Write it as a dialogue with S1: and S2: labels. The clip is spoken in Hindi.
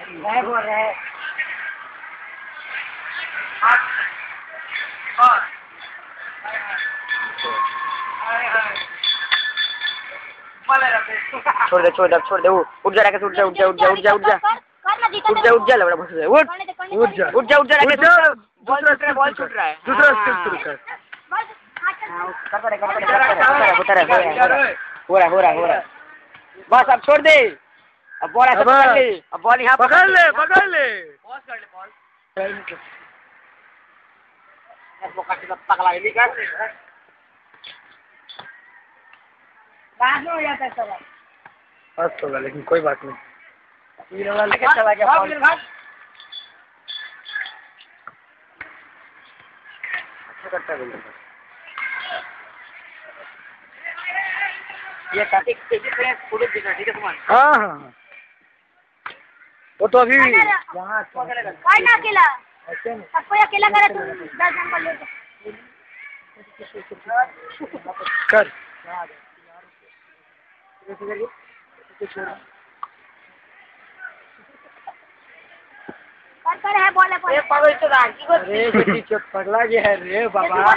S1: नहीं बोल रहे छोड़ दे वो उठ जा रहा उठ जा उठ जा उठ जा उठ जा उठ जा उठ जा उठ जा लवड़ा बस उठ जा उठ जा रहा बॉल छूट रहा है दूसरा स्किल शुरू कर हो रहा बस अब छोड़ दे अब बॉल ऐसे पकड़ ले अब बॉल यहाँ
S2: पकड़ ले बॉल कर ले बॉल
S1: पकड़ा बाद में हो जाता है सब
S2: बस होगा लेकिन कोई बात नहीं
S1: चला गया करता है ये ठीक है सुमन
S2: हाँ वो तो अभी
S1: वहाँ अकेला सबको अकेला करे तू 10 जन कर ले
S2: कर
S1: है बोले
S2: पगला गया है रे बाबा